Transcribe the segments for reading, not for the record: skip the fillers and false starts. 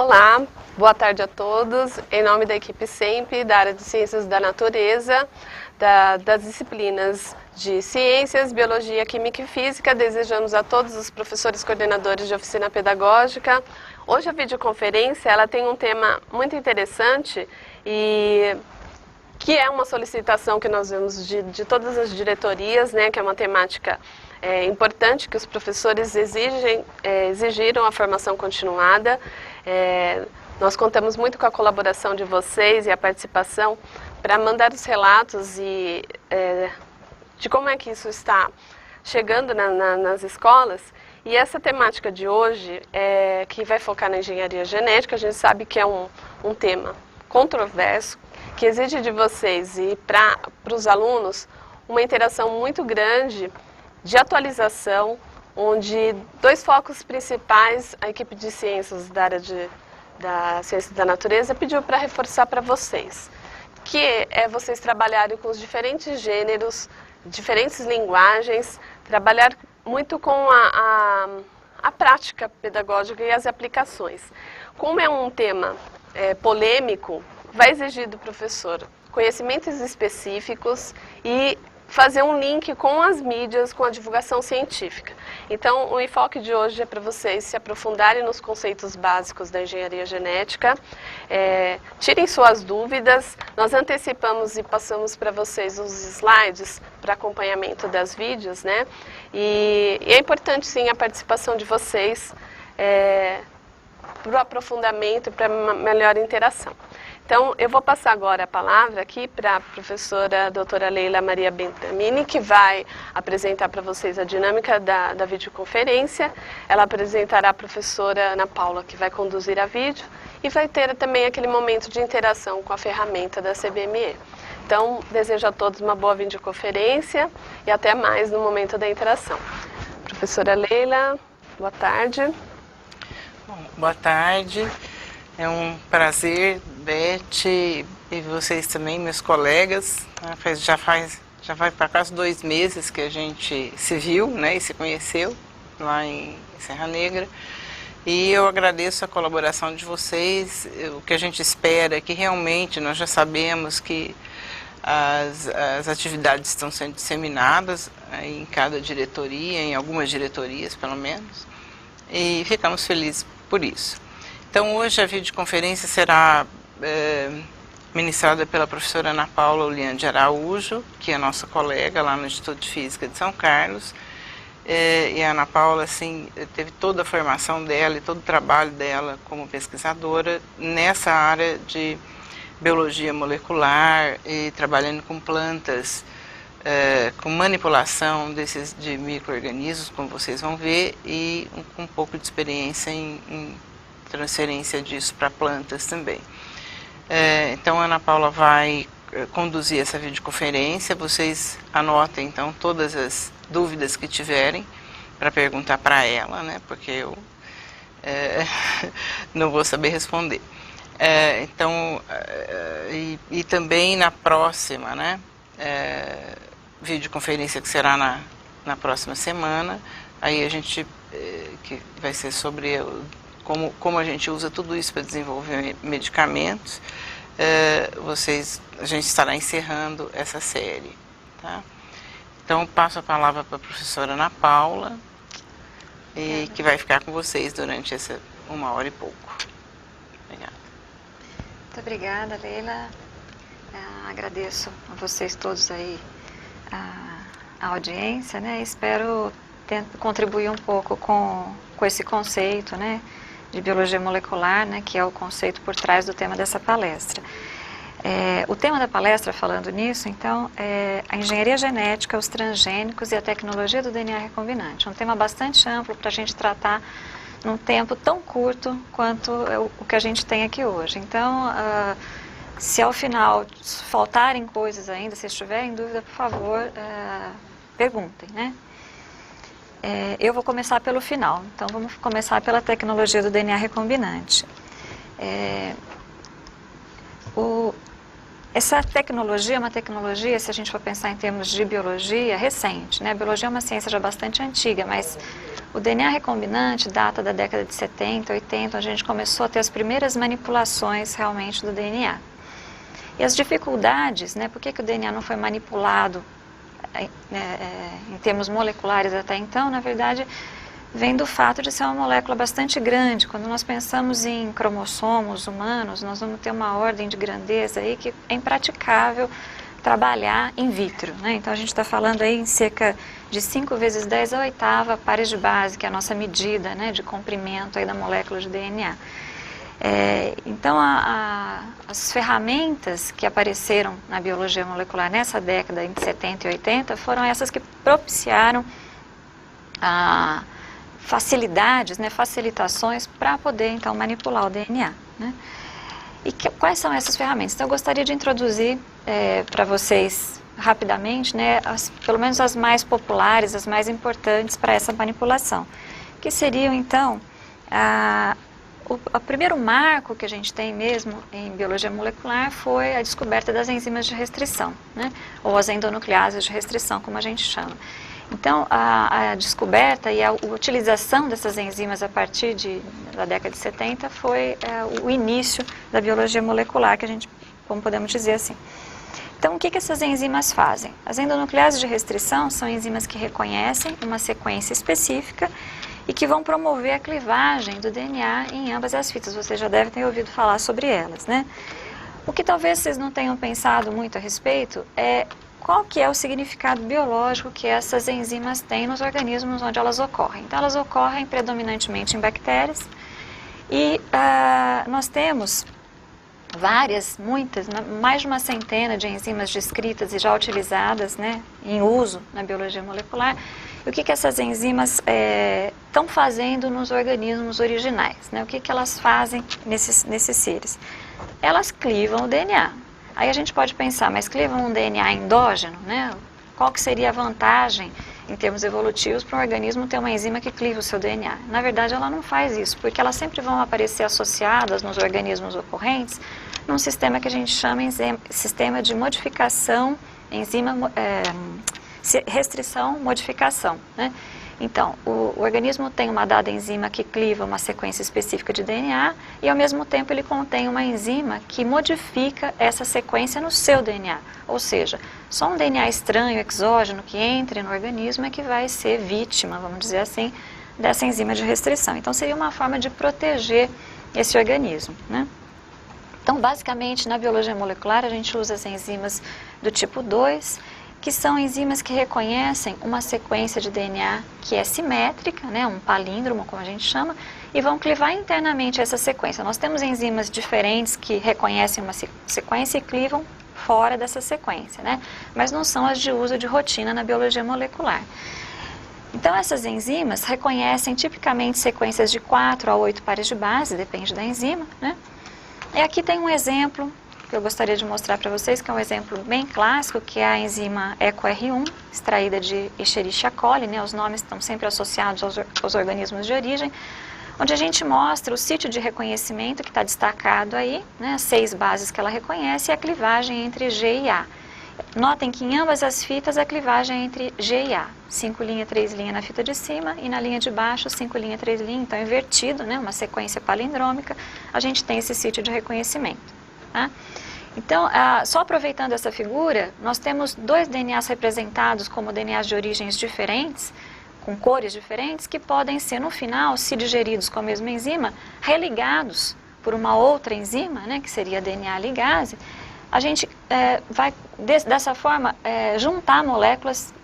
Olá, boa tarde a todos. Em nome da equipe SEMP, da área de Ciências da Natureza, das disciplinas de Ciências, Biologia, Química e Física, desejamos a todos os professores coordenadores de oficina pedagógica. Hoje a videoconferência ela tem um tema muito interessante e que é uma solicitação que nós vemos de todas as diretorias, né, que é uma temática importante que os professores exigiram a formação continuada. Nós contamos muito com a colaboração de vocês e a participação para mandar os relatos de como é que isso está chegando nas escolas. E essa temática de hoje, que vai focar na engenharia genética, a gente sabe que é um tema controverso, que exige de vocês e para os alunos uma interação muito grande de atualização, onde dois focos principais a equipe de ciências da área da ciência da natureza pediu para reforçar para vocês, que é vocês trabalharem com os diferentes gêneros, diferentes linguagens, trabalhar muito com a prática pedagógica e as aplicações. Como é um tema polêmico, vai exigir do professor conhecimentos específicos e fazer um link com as mídias, com a divulgação científica. Então, o enfoque de hoje é para vocês se aprofundarem nos conceitos básicos da engenharia genética, tirem suas dúvidas. Nós antecipamos e passamos para vocês os slides para acompanhamento das vídeos, né? E é importante, sim, a participação de vocês para o aprofundamento e para a melhor interação. Então, eu vou passar agora a palavra aqui para a professora doutora Leila Maria Bentamini, que vai apresentar para vocês a dinâmica da videoconferência. Ela apresentará a professora Ana Paula, que vai conduzir a vídeo, e vai ter também aquele momento de interação com a ferramenta da CBME. Então, desejo a todos uma boa videoconferência e até mais no momento da interação. Professora Leila, boa tarde. Bom, boa tarde. É um prazer, Beth, e vocês também, meus colegas. Já vai para quase 2 meses que a gente se viu, né, e se conheceu lá em Serra Negra. E eu agradeço a colaboração de vocês. O que a gente espera é que realmente nós já sabemos que as atividades estão sendo disseminadas em cada diretoria, em algumas diretorias pelo menos, e ficamos felizes por isso. Então, hoje a videoconferência será ministrada pela professora Ana Paula Uliane de Araújo, que é nossa colega lá no Instituto de Física de São Carlos. E a Ana Paula, assim, teve toda a formação dela e todo o trabalho dela como pesquisadora nessa área de biologia molecular e trabalhando com plantas, com manipulação de micro-organismos, como vocês vão ver, e com um pouco de experiência em transferência disso para plantas também. Então, a Ana Paula vai conduzir essa videoconferência. Vocês anotem, então, todas as dúvidas que tiverem para perguntar para ela, né? Porque eu não vou saber responder. Então, e também na próxima, né? Videoconferência que será na próxima semana, aí a gente, que vai ser sobre como a gente usa tudo isso para desenvolver medicamentos. A gente estará encerrando essa série, tá? Então, passo a palavra para a professora Ana Paula, que vai ficar com vocês durante essa 1 hora e pouco. Obrigada. Muito obrigada, Leila. Agradeço a vocês todos aí a audiência, né? Espero contribuir um pouco com esse conceito, né, de biologia molecular, né, que é o conceito por trás do tema dessa palestra. O tema da palestra, falando nisso, então, é a engenharia genética, os transgênicos e a tecnologia do DNA recombinante. Um tema bastante amplo para a gente tratar num tempo tão curto quanto o que a gente tem aqui hoje. Então, se ao final faltarem coisas ainda, se estiverem em dúvida, por favor, perguntem, né? Eu vou começar pelo final, então vamos começar pela tecnologia do DNA recombinante. Essa tecnologia é uma tecnologia, se a gente for pensar em termos de biologia, recente, né? A biologia é uma ciência já bastante antiga, mas O DNA recombinante data da década de 70, 80, onde a gente começou a ter as primeiras manipulações realmente do DNA. E as dificuldades, né, por que o DNA não foi manipulado em termos moleculares até então, na verdade, vem do fato de ser uma molécula bastante grande. Quando nós pensamos em cromossomos humanos, nós vamos ter uma ordem de grandeza aí que é impraticável trabalhar in vitro, né? Então a gente está falando aí em cerca de 5 vezes 10 a oitava pares de base, que é a nossa medida, né, de comprimento aí da molécula de DNA. Então as ferramentas que apareceram na biologia molecular nessa década de 70 e 80 foram essas que propiciaram facilidades, né, facilitações para poder então manipular o DNA, né? E quais são essas ferramentas? Então eu gostaria de introduzir para vocês rapidamente, né, pelo menos as mais populares, as mais importantes para essa manipulação, que seriam então o primeiro marco que a gente tem mesmo em biologia molecular foi a descoberta das enzimas de restrição, né, ou as endonucleases de restrição, como a gente chama. Então, a descoberta e a utilização dessas enzimas a partir da década de 70 foi o início da biologia molecular, que a gente, como podemos dizer assim. Então, o que essas enzimas fazem? As endonucleases de restrição são enzimas que reconhecem uma sequência específica e que vão promover a clivagem do DNA em ambas as fitas. Vocês já devem ter ouvido falar sobre elas, né? O que talvez vocês não tenham pensado muito a respeito é qual que é o significado biológico que essas enzimas têm nos organismos onde elas ocorrem. Então, elas ocorrem predominantemente em bactérias e nós temos muitas, mais de uma centena de enzimas descritas e já utilizadas, né, em uso na biologia molecular. E o que essas enzimas estão fazendo nos organismos originais, né? O que elas fazem nesses seres? Elas clivam o DNA. Aí a gente pode pensar, mas clivam um DNA endógeno, né? Qual que seria a vantagem em termos evolutivos para um organismo ter uma enzima que cliva o seu DNA? Na verdade, ela não faz isso, porque elas sempre vão aparecer associadas nos organismos ocorrentes num sistema que a gente chama de sistema de modificação, restrição, modificação, né? Então, o organismo tem uma dada enzima que cliva uma sequência específica de DNA e, ao mesmo tempo, ele contém uma enzima que modifica essa sequência no seu DNA. Ou seja, só um DNA estranho, exógeno, que entre no organismo é que vai ser vítima, vamos dizer assim, dessa enzima de restrição. Então, seria uma forma de proteger esse organismo, né? Então, basicamente, na biologia molecular, a gente usa as enzimas do tipo 2, que são enzimas que reconhecem uma sequência de DNA que é simétrica, né, um palíndromo, como a gente chama, e vão clivar internamente essa sequência. Nós temos enzimas diferentes que reconhecem uma sequência e clivam fora dessa sequência, né, mas não são as de uso de rotina na biologia molecular. Então, essas enzimas reconhecem tipicamente sequências de 4 a 8 pares de base, depende da enzima, né. E aqui tem um exemplo que eu gostaria de mostrar para vocês, que é um exemplo bem clássico, que é a enzima EcoR1, extraída de Escherichia coli, né? Os nomes estão sempre associados aos organismos de origem, onde a gente mostra o sítio de reconhecimento que está destacado aí, né? As 6 bases que ela reconhece e a clivagem entre G e A. Notem que em ambas as fitas a clivagem é entre G e A, 5 linha, 3 linha na fita de cima e na linha de baixo 5 linha, 3 linha, então invertido, né? Uma sequência palindrômica, a gente tem esse sítio de reconhecimento. Tá? Então, só aproveitando essa figura, nós temos 2 DNAs representados como DNAs de origens diferentes, com cores diferentes, que podem ser, no final, se digeridos com a mesma enzima, religados por uma outra enzima, né, que seria a DNA ligase. A gente vai, dessa forma, juntar moléculas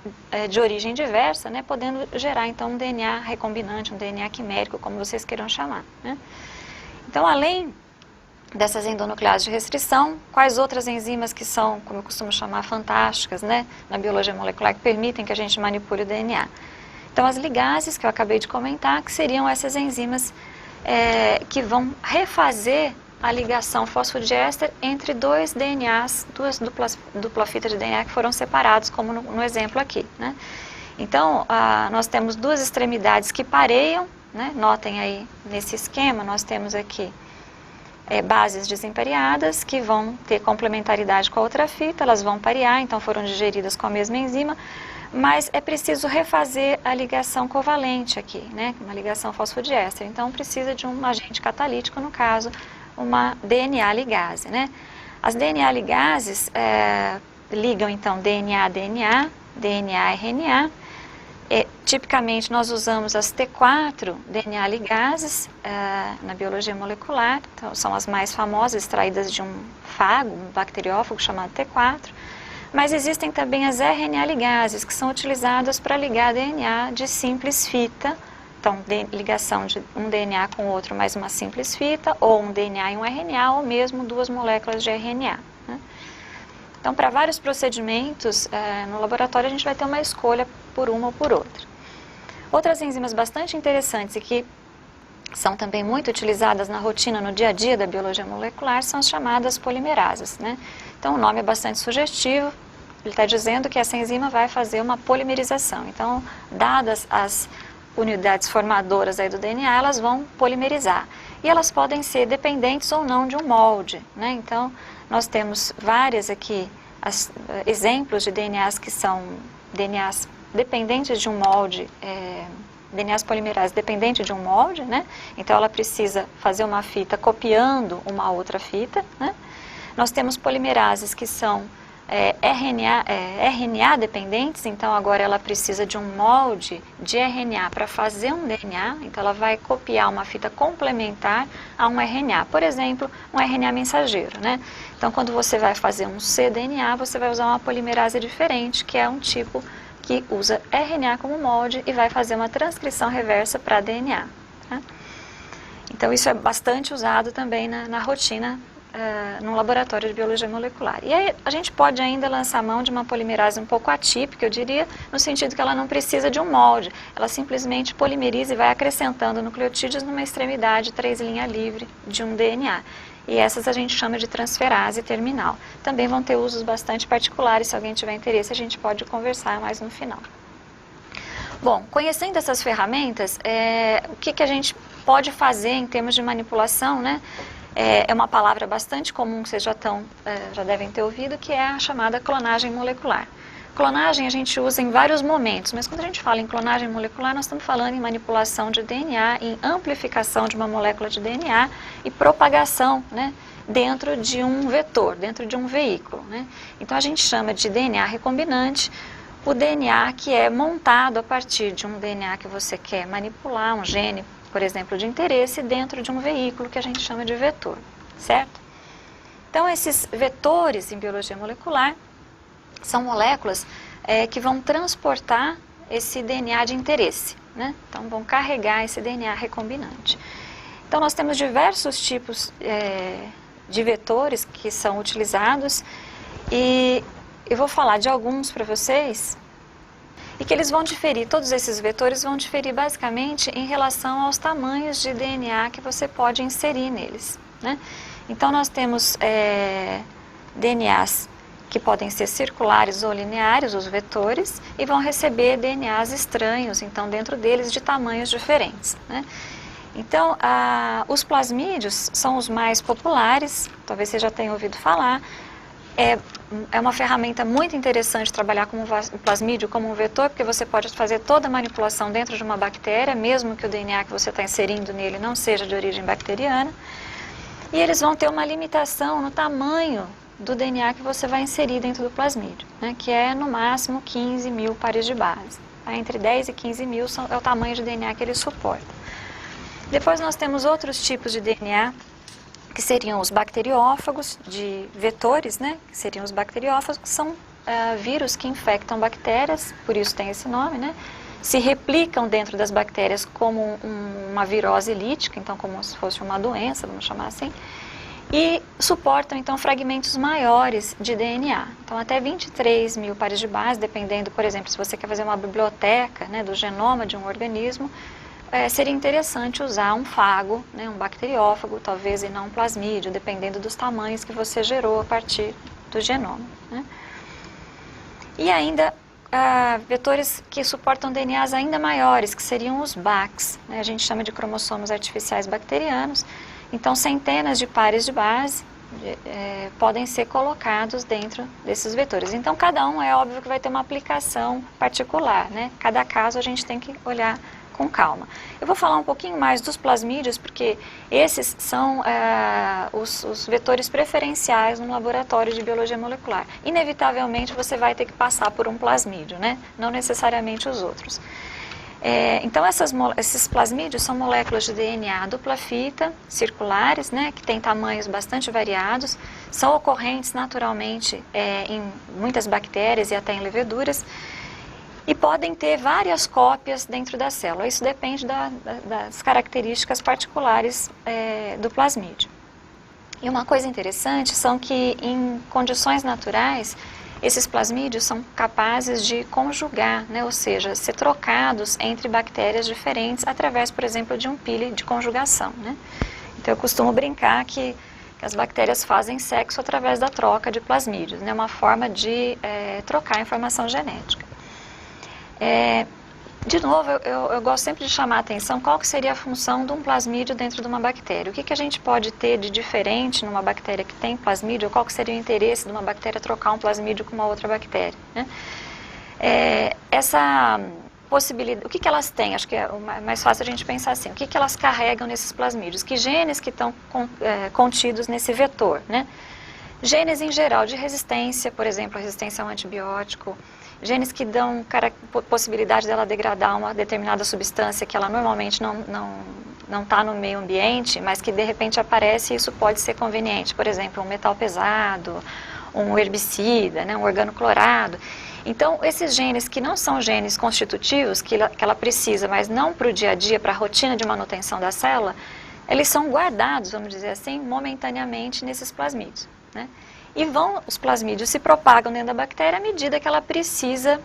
de origem diversa, né, podendo gerar, então, um DNA recombinante, um DNA quimérico, como vocês queiram chamar, né? Então, além dessas endonucleases de restrição, quais outras enzimas que são, como eu costumo chamar, fantásticas, né, na biologia molecular, que permitem que a gente manipule o DNA? Então, as ligases, que eu acabei de comentar, que seriam essas enzimas que vão refazer a ligação fosfodiéster entre 2 DNAs, 2 dupla fita de DNA que foram separados, como no exemplo aqui, né? Então, nós temos 2 extremidades que pareiam, né? Notem aí nesse esquema, nós temos aqui bases desempareadas que vão ter complementaridade com a outra fita, elas vão parear, então foram digeridas com a mesma enzima, mas é preciso refazer a ligação covalente aqui, né? Uma ligação fosfodiéster. Então, precisa de um agente catalítico, no caso, uma DNA ligase, né? As DNA ligases ligam, então, DNA-DNA, DNA-RNA. Tipicamente, nós usamos as T4 DNA ligases na biologia molecular, então, são as mais famosas, extraídas de um fago, um bacteriófago chamado T4. Mas existem também as RNA ligases, que são utilizadas para ligar DNA de simples fita. Então, ligação de um DNA com outro mais uma simples fita, ou um DNA e um RNA, ou mesmo duas moléculas de RNA. Né? Então, para vários procedimentos, no laboratório a gente vai ter uma escolha por uma ou por outra. Outras enzimas bastante interessantes e que são também muito utilizadas na rotina, no dia a dia da biologia molecular, são as chamadas polimerases, né? Então, o nome é bastante sugestivo, ele está dizendo que essa enzima vai fazer uma polimerização. Então, dadas as unidades formadoras aí do DNA, elas vão polimerizar. E elas podem ser dependentes ou não de um molde, né? Então, nós temos várias aqui, exemplos de DNAs que são DNAs dependentes de um molde, DNAs polimerases dependentes de um molde, né? Então, ela precisa fazer uma fita copiando uma outra fita, né? Nós temos polimerases que são RNA dependentes, então agora ela precisa de um molde de RNA para fazer um DNA, então ela vai copiar uma fita complementar a um RNA, por exemplo, um RNA mensageiro, né? Então, quando você vai fazer um cDNA, você vai usar uma polimerase diferente, que é um tipo que usa RNA como molde e vai fazer uma transcrição reversa para DNA. Tá? Então, isso é bastante usado também na rotina no laboratório de biologia molecular. E aí a gente pode ainda lançar mão de uma polimerase um pouco atípica, eu diria, no sentido que ela não precisa de um molde, ela simplesmente polimeriza e vai acrescentando nucleotídeos numa extremidade 3' livre de um DNA. E essas a gente chama de transferase terminal. Também vão ter usos bastante particulares, se alguém tiver interesse a gente pode conversar mais no final. Bom, conhecendo essas ferramentas, o que a gente pode fazer em termos de manipulação, né? É uma palavra bastante comum que vocês já devem ter ouvido, que é a chamada clonagem molecular. Clonagem a gente usa em vários momentos, mas quando a gente fala em clonagem molecular, nós estamos falando em manipulação de DNA, em amplificação de uma molécula de DNA e propagação, né, dentro de um vetor, dentro de um veículo. Né? Então a gente chama de DNA recombinante o DNA que é montado a partir de um DNA que você quer manipular, um gene, por exemplo, de interesse, dentro de um veículo que a gente chama de vetor, certo? Então, esses vetores em biologia molecular são moléculas que vão transportar esse DNA de interesse, né? Então, vão carregar esse DNA recombinante. Então, nós temos diversos tipos de vetores que são utilizados e eu vou falar de alguns para vocês e que eles vão diferir, todos esses vetores vão diferir basicamente em relação aos tamanhos de DNA que você pode inserir neles, né? Então, nós temos DNAs que podem ser circulares ou lineares, os vetores, e vão receber DNAs estranhos, então, dentro deles de tamanhos diferentes, né? Então, os plasmídios são os mais populares, talvez você já tenha ouvido falar. É uma ferramenta muito interessante trabalhar com o plasmídio como um vetor, porque você pode fazer toda a manipulação dentro de uma bactéria, mesmo que o DNA que você está inserindo nele não seja de origem bacteriana. E eles vão ter uma limitação no tamanho do DNA que você vai inserir dentro do plasmídio, né, que é no máximo 15 mil pares de base. Entre 10 e 15 mil é o tamanho de DNA que ele suporta. Depois nós temos outros tipos de DNA, que seriam os bacteriófagos de vetores, né? Que seriam os bacteriófagos, que são vírus que infectam bactérias, por isso tem esse nome, né? Se replicam dentro das bactérias como uma virose lítica, então como se fosse uma doença, vamos chamar assim, e suportam então fragmentos maiores de DNA, então até 23 mil pares de base, dependendo, por exemplo, se você quer fazer uma biblioteca, né, do genoma de um organismo, seria interessante usar um fago, né, um bacteriófago, talvez e não um plasmídio, dependendo dos tamanhos que você gerou a partir do genoma, né? E ainda vetores que suportam DNAs ainda maiores, que seriam os BACs, né? A gente chama de cromossomos artificiais bacterianos. Então, centenas de pares de base, podem ser colocados dentro desses vetores. Então, cada um é óbvio que vai ter uma aplicação particular, né? Cada caso a gente tem que olhar com calma. Eu vou falar um pouquinho mais dos plasmídios, porque esses são os vetores preferenciais no laboratório de biologia molecular. Inevitavelmente você vai ter que passar por um plasmídio, né? Não necessariamente os outros. Então esses plasmídios são moléculas de DNA dupla fita, circulares, né, que têm tamanhos bastante variados, são ocorrentes naturalmente em muitas bactérias e até em leveduras, e podem ter várias cópias dentro da célula. Isso depende das características particulares do plasmídio. E uma coisa interessante são que em condições naturais, esses plasmídios são capazes de conjugar, né, ou seja, ser trocados entre bactérias diferentes através, por exemplo, de um pile de conjugação, né? Então eu costumo brincar que as bactérias fazem sexo através da troca de plasmídios, né, uma forma de trocar informação genética. De novo, eu gosto sempre de chamar a atenção qual que seria a função de um plasmídio dentro de uma bactéria. O que a gente pode ter de diferente numa bactéria que tem plasmídio, ou qual que seria o interesse de uma bactéria trocar um plasmídio com uma outra bactéria, né? Essa possibilidade, o que elas têm? Acho que é mais fácil a gente pensar assim, o que elas carregam nesses plasmídios? Que genes que estão contidos nesse vetor, né? Genes em geral de resistência, por exemplo, resistência ao antibiótico, genes que dão possibilidade dela degradar uma determinada substância que ela normalmente não está no meio ambiente, mas que de repente aparece e isso pode ser conveniente. Por exemplo, um metal pesado, um herbicida, né, um organoclorado. Então, esses genes que não são genes constitutivos, que ela precisa, mas não para o dia a dia, para a rotina de manutenção da célula, eles são guardados, vamos dizer assim, momentaneamente nesses plasmídios, né? E os plasmídios se propagam dentro da bactéria à medida que ela precisa,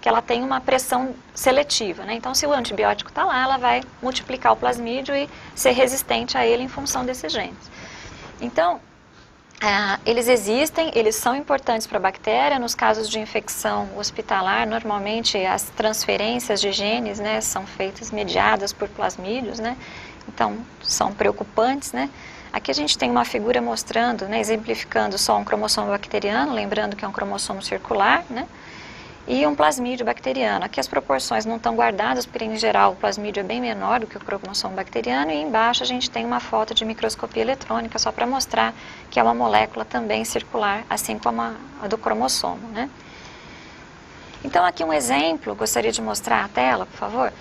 que ela tem uma pressão seletiva, né? Então, se o antibiótico está lá, ela vai multiplicar o plasmídio e ser resistente a ele em função desses genes. Então, eles existem, eles são importantes para a bactéria. Nos casos de infecção hospitalar, normalmente as transferências de genes, né, são feitas, mediadas por plasmídios, né? Então, são preocupantes, né? Aqui a gente tem uma figura mostrando, né, exemplificando só um cromossomo bacteriano, lembrando que é um cromossomo circular, né, e um plasmídio bacteriano. Aqui as proporções não estão guardadas, porque em geral o plasmídio é bem menor do que o cromossomo bacteriano, e embaixo a gente tem uma foto de microscopia eletrônica, só para mostrar que é uma molécula também circular, assim como a do cromossomo, né. Então aqui um exemplo, gostaria de mostrar a tela, por favor.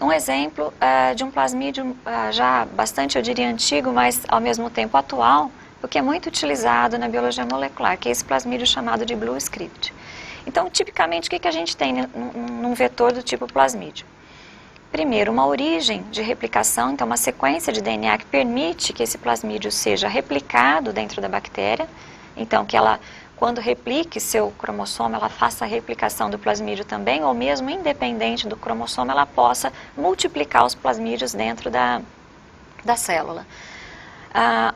Um exemplo de um plasmídio já bastante, eu diria, antigo, mas ao mesmo tempo atual, porque é muito utilizado na biologia molecular, que é esse plasmídio chamado de Blue Script. Então, tipicamente, o que a gente tem num vetor do tipo plasmídio? Primeiro, uma origem de replicação, então uma sequência de DNA que permite que esse plasmídio seja replicado dentro da bactéria, então que ela, quando replique seu cromossomo, ela faça a replicação do plasmídio também, ou mesmo independente do cromossomo, ela possa multiplicar os plasmídios dentro da célula.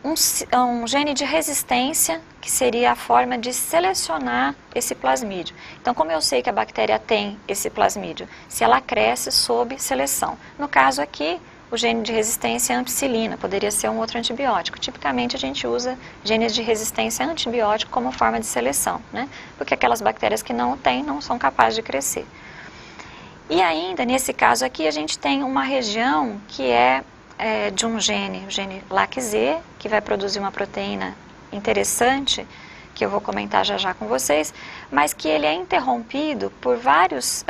Um gene de resistência, que seria a forma de selecionar esse plasmídio. Então, como eu sei que a bactéria tem esse plasmídio? Se ela cresce sob seleção. No caso aqui, o gene de resistência à ampicilina, poderia ser um outro antibiótico. Tipicamente a gente usa genes de resistência a antibiótico como forma de seleção, né? Porque aquelas bactérias que não têm não são capazes de crescer. E ainda, nesse caso aqui, a gente tem uma região que é de um gene, o gene LAC-Z, que vai produzir uma proteína interessante, que eu vou comentar já já com vocês, mas que ele é interrompido por várias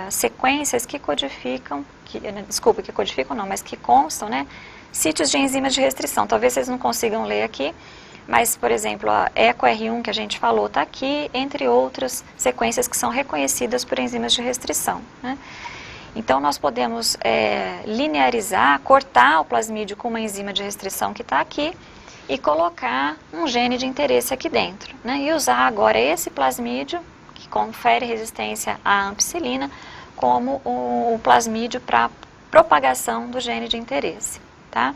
sequências que codificam, mas que constam, né, sítios de enzimas de restrição. Talvez vocês não consigam ler aqui, mas, por exemplo, a EcoR1 que a gente falou está aqui, entre outras sequências que são reconhecidas por enzimas de restrição, né? Então, nós podemos linearizar, cortar o plasmídio com uma enzima de restrição que está aqui e colocar um gene de interesse aqui dentro, né? E usar agora esse plasmídio, que confere resistência à ampicilina, como o plasmídio para propagação do gene de interesse, tá?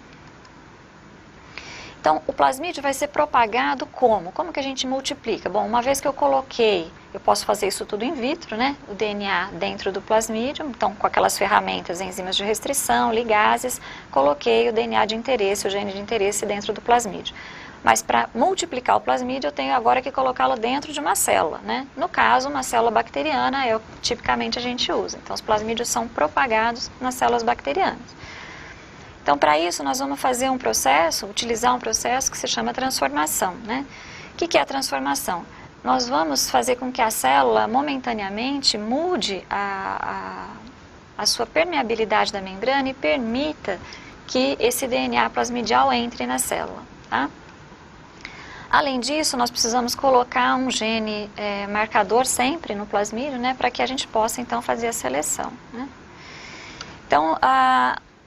Então, o plasmídio vai ser propagado como? Como que a gente multiplica? Bom, uma vez que eu coloquei, eu posso fazer isso tudo in vitro, né? O DNA dentro do plasmídio, então com aquelas ferramentas, enzimas de restrição, ligases, coloquei o DNA de interesse, o gene de interesse dentro do plasmídio. Mas para multiplicar o plasmídio, eu tenho agora que colocá-lo dentro de uma célula, né? No caso, uma célula bacteriana é o que tipicamente a gente usa. Então, os plasmídios são propagados nas células bacterianas. Então, para isso, nós vamos fazer um processo, utilizar um processo que se chama transformação, né? O que é a transformação? Nós vamos fazer com que a célula, momentaneamente, mude a sua permeabilidade da membrana e permita que esse DNA plasmidial entre na célula, tá? Além disso, nós precisamos colocar um gene marcador sempre no plasmídio, né, para que a gente possa, então, fazer a seleção, né? Então,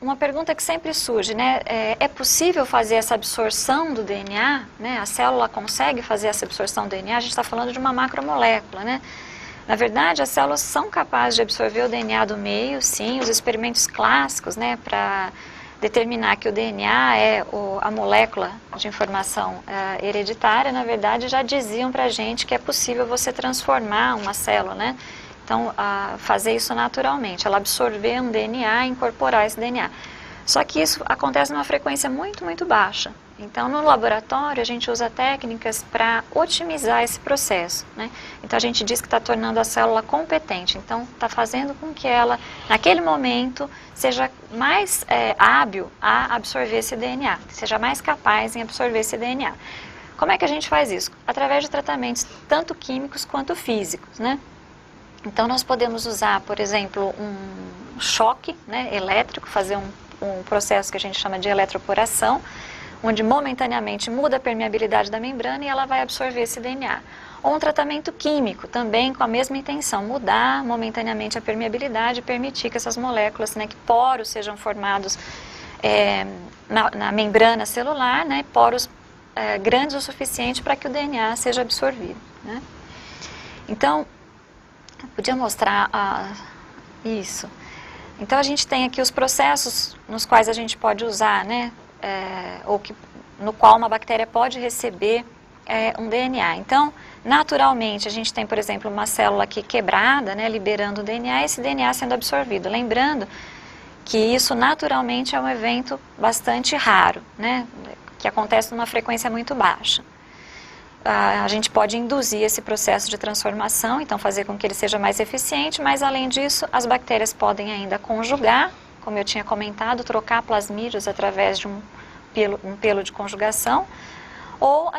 uma pergunta que sempre surge, né, é possível fazer essa absorção do DNA, né? A célula consegue fazer essa absorção do DNA? A gente está falando de uma macromolécula, né? Na verdade, as células são capazes de absorver o DNA do meio, sim. Os experimentos clássicos, né, para determinar que o DNA é a molécula de informação hereditária, na verdade, já diziam para a gente que é possível você transformar uma célula, né? Então, fazer isso naturalmente, ela absorver um DNA e incorporar esse DNA. Só que isso acontece numa frequência muito, muito baixa. Então, no laboratório, a gente usa técnicas para otimizar esse processo, né? Então, a gente diz que está tornando a célula competente. Então, está fazendo com que ela, naquele momento, seja mais hábil a absorver esse DNA, seja mais capaz em absorver esse DNA. Como é que a gente faz isso? Através de tratamentos tanto químicos quanto físicos, né? Então, nós podemos usar, por exemplo, um choque, né, elétrico, fazer um processo que a gente chama de eletroporação, onde momentaneamente muda a permeabilidade da membrana e ela vai absorver esse DNA. Ou um tratamento químico, também com a mesma intenção, mudar momentaneamente a permeabilidade e permitir que essas moléculas, né, que poros sejam formados na membrana celular, né, poros grandes o suficiente para que o DNA seja absorvido, né? Então, eu podia mostrar isso. Então, a gente tem aqui os processos nos quais a gente pode usar, né, no qual uma bactéria pode receber um DNA. Então, naturalmente, a gente tem, por exemplo, uma célula aqui quebrada, né, liberando o DNA e esse DNA sendo absorvido. Lembrando que isso naturalmente é um evento bastante raro, né, que acontece numa frequência muito baixa. A gente pode induzir esse processo de transformação, então fazer com que ele seja mais eficiente, mas além disso, as bactérias podem ainda conjugar, como eu tinha comentado, trocar plasmídios através de um pelo de conjugação, ou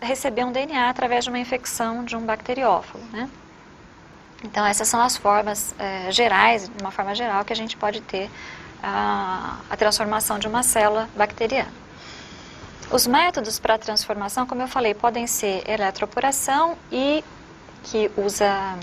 receber um DNA através de uma infecção de um bacteriófago, né? Então, essas são as formas gerais, de uma forma geral, que a gente pode ter a transformação de uma célula bacteriana. Os métodos para a transformação, como eu falei, podem ser eletroporação e que usa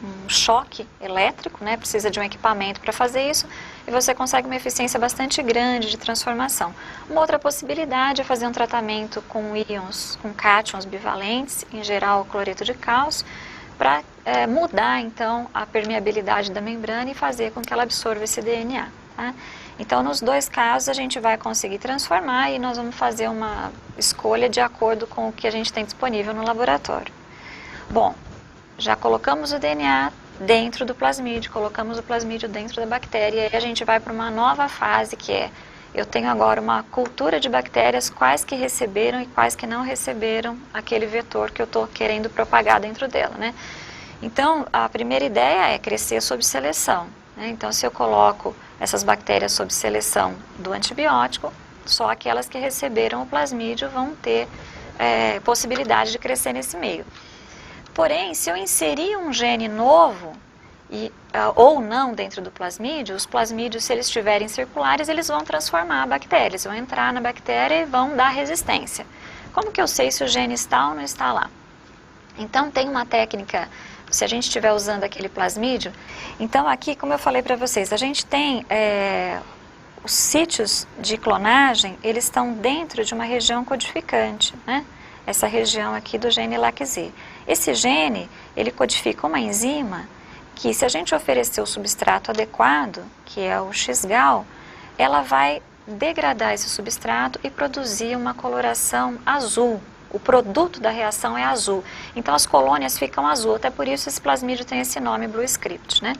um choque elétrico, né? Precisa de um equipamento para fazer isso e você consegue uma eficiência bastante grande de transformação. Uma outra possibilidade é fazer um tratamento com íons, com cátions bivalentes, em geral cloreto de cálcio, para mudar então a permeabilidade da membrana e fazer com que ela absorva esse DNA, tá? Então, nos dois casos, a gente vai conseguir transformar e nós vamos fazer uma escolha de acordo com o que a gente tem disponível no laboratório. Bom, já colocamos o DNA dentro do plasmídio, colocamos o plasmídio dentro da bactéria e a gente vai para uma nova fase que eu tenho agora uma cultura de bactérias, quais que receberam e quais que não receberam aquele vetor que eu estou querendo propagar dentro dela, né? Então, a primeira ideia é crescer sob seleção, né? Então, se eu coloco essas bactérias sob seleção do antibiótico, só aquelas que receberam o plasmídio vão ter possibilidade de crescer nesse meio. Porém, se eu inserir um gene novo, ou não dentro do plasmídio, os plasmídios, se eles estiverem circulares, eles vão transformar a bactéria, eles vão entrar na bactéria e vão dar resistência. Como que eu sei se o gene está ou não está lá? Então, tem uma técnica, se a gente estiver usando aquele plasmídio, então aqui, como eu falei para vocês, a gente tem os sítios de clonagem, eles estão dentro de uma região codificante, né? Essa região aqui do gene LAC-Z. Esse gene, ele codifica uma enzima que, se a gente oferecer o substrato adequado, que é o X-gal, ela vai degradar esse substrato e produzir uma coloração azul. O produto da reação é azul. Então, as colônias ficam azul, até por isso esse plasmídio tem esse nome Blue Script, né?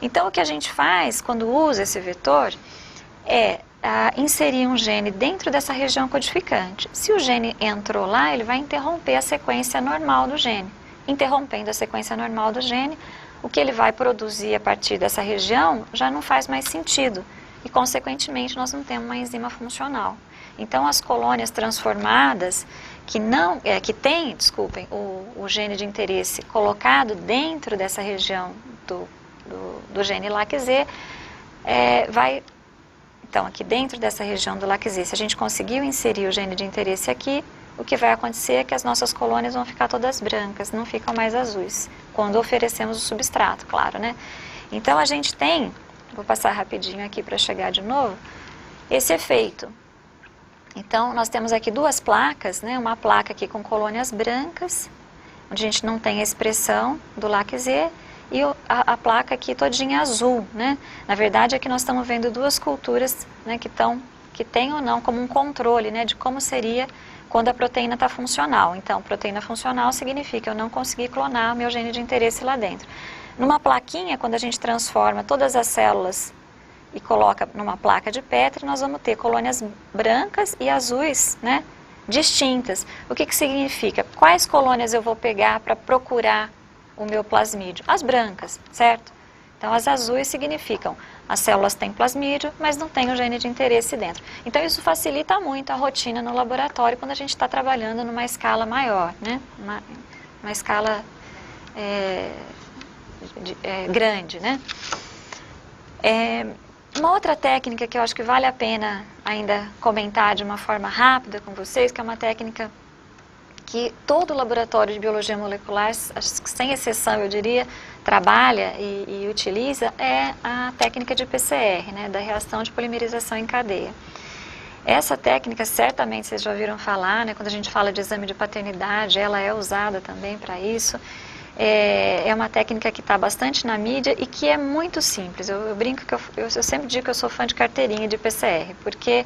Então, o que a gente faz quando usa esse vetor é inserir um gene dentro dessa região codificante. Se o gene entrou lá, ele vai interromper a sequência normal do gene. Interrompendo a sequência normal do gene, o que ele vai produzir a partir dessa região já não faz mais sentido. E, consequentemente, nós não temos uma enzima funcional. Então, as colônias transformadas que têm, o gene de interesse colocado dentro dessa região do gene LAC-Z, então, aqui dentro dessa região do LAC-Z, se a gente conseguiu inserir o gene de interesse aqui, o que vai acontecer é que as nossas colônias vão ficar todas brancas, não ficam mais azuis, quando oferecemos o substrato, claro, né? Então, a gente tem, vou passar rapidinho aqui para chegar de novo, esse efeito. Então, nós temos aqui duas placas, né? Uma placa aqui com colônias brancas, onde a gente não tem a expressão do LAC-Z, e a placa aqui todinha azul, né? Na verdade, aqui nós estamos vendo duas culturas, né, que tem ou não como um controle, né, de como seria quando a proteína está funcional. Então, proteína funcional significa eu não consegui clonar o meu gene de interesse lá dentro. Numa plaquinha, quando a gente transforma todas as células e coloca numa placa de Petri, nós vamos ter colônias brancas e azuis, né, distintas. O que significa? Quais colônias eu vou pegar para procurar o meu plasmídio? As brancas, certo? Então, as azuis significam as células têm plasmídio, mas não tem o gene de interesse dentro. Então, isso facilita muito a rotina no laboratório quando a gente está trabalhando numa escala maior, né? Uma escala grande, né? Uma outra técnica que eu acho que vale a pena ainda comentar de uma forma rápida com vocês, que é uma técnica que todo laboratório de biologia molecular, sem exceção eu diria, trabalha e utiliza, é a técnica de PCR, né, da reação de polimerização em cadeia. Essa técnica, certamente vocês já ouviram falar, né, quando a gente fala de exame de paternidade, ela é usada também para isso. É uma técnica que está bastante na mídia e que é muito simples. Eu brinco que eu sempre digo que eu sou fã de carteirinha de PCR, porque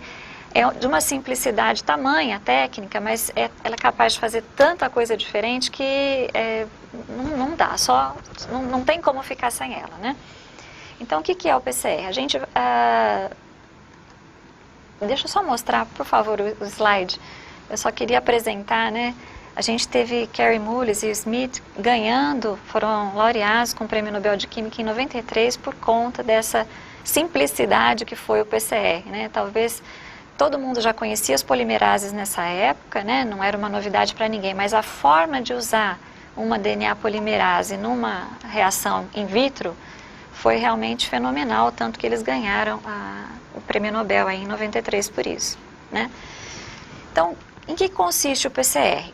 é de uma simplicidade tamanha a técnica, mas ela é capaz de fazer tanta coisa diferente que não dá, não tem como ficar sem ela, né? Então, o que é o PCR? A gente, deixa eu só mostrar, por favor, o slide. Eu só queria apresentar, né? A gente teve Kary Mullis e Smith foram laureados com o Prêmio Nobel de Química em 93 por conta dessa simplicidade que foi o PCR, né? Talvez todo mundo já conhecia as polimerases nessa época, né? Não era uma novidade para ninguém, mas a forma de usar uma DNA polimerase numa reação in vitro foi realmente fenomenal, tanto que eles ganharam o Prêmio Nobel aí em 93 por isso, né? Então, em que consiste o PCR?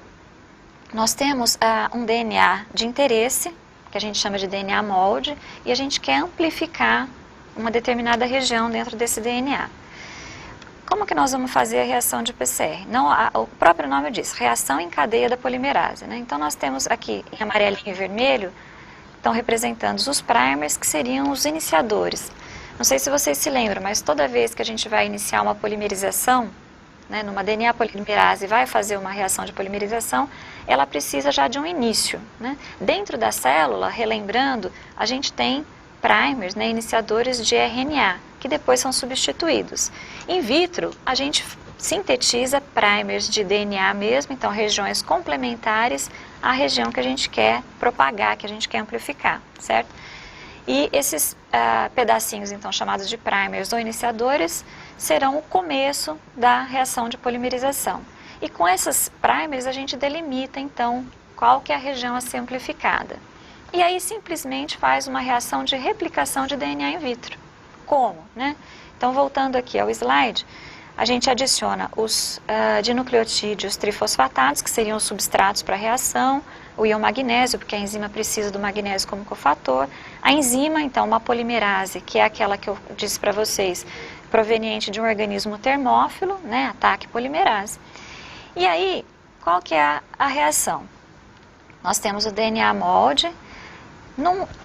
Nós temos um DNA de interesse, que a gente chama de DNA molde, e a gente quer amplificar uma determinada região dentro desse DNA. Como que nós vamos fazer a reação de PCR? O próprio nome diz, reação em cadeia da polimerase, né? Então, nós temos aqui, em amarelinho e vermelho, estão representando os primers, que seriam os iniciadores. Não sei se vocês se lembram, mas toda vez que a gente vai iniciar uma polimerização, né, numa DNA polimerase vai fazer uma reação de polimerização, ela precisa já de um início, né? Dentro da célula, relembrando, a gente tem primers, né, iniciadores de RNA, que depois são substituídos. In vitro, a gente sintetiza primers de DNA mesmo, então regiões complementares à região que a gente quer propagar, que a gente quer amplificar, certo? E esses pedacinhos, então, chamados de primers ou iniciadores, serão o começo da reação de polimerização. E com essas primers, a gente delimita, então, qual que é a região a ser amplificada. E aí, simplesmente, faz uma reação de replicação de DNA in vitro. Como, né? Então, voltando aqui ao slide, a gente adiciona os dinucleotídeos trifosfatados, que seriam os substratos para a reação, o íon magnésio, porque a enzima precisa do magnésio como cofator. A enzima, então, uma polimerase, que é aquela que eu disse para vocês, proveniente de um organismo termófilo, né, ataque polimerase. E aí, qual que é a reação? Nós temos o DNA molde.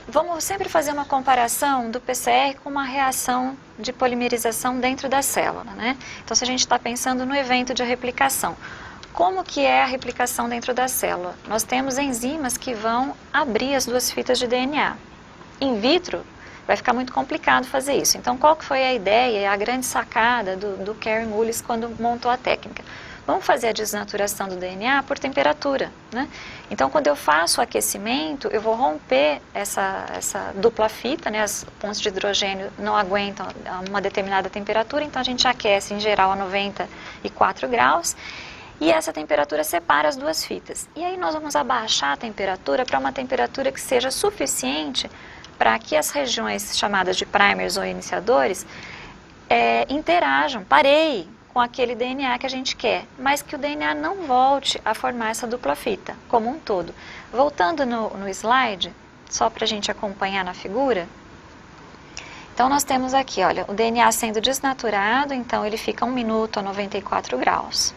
Vamos sempre fazer uma comparação do PCR com uma reação de polimerização dentro da célula, né? Então, se a gente está pensando no evento de replicação, como que é a replicação dentro da célula? Nós temos enzimas que vão abrir as duas fitas de DNA. In vitro, vai ficar muito complicado fazer isso. Então, qual que foi a ideia e a grande sacada do Karen Mullis quando montou a técnica? Vamos fazer a desnaturação do DNA por temperatura, né? Então, quando eu faço o aquecimento, eu vou romper essa dupla fita, né? As pontes de hidrogênio não aguentam a uma determinada temperatura, então a gente aquece em geral a 94 graus e essa temperatura separa as duas fitas. E aí nós vamos abaixar a temperatura para uma temperatura que seja suficiente para que as regiões chamadas de primers ou iniciadores interajam, pareiem com aquele DNA que a gente quer, mas que o DNA não volte a formar essa dupla fita como um todo. Voltando no slide, só para a gente acompanhar na figura, então nós temos aqui, olha, o DNA sendo desnaturado, então ele fica 1 minuto a 94 graus.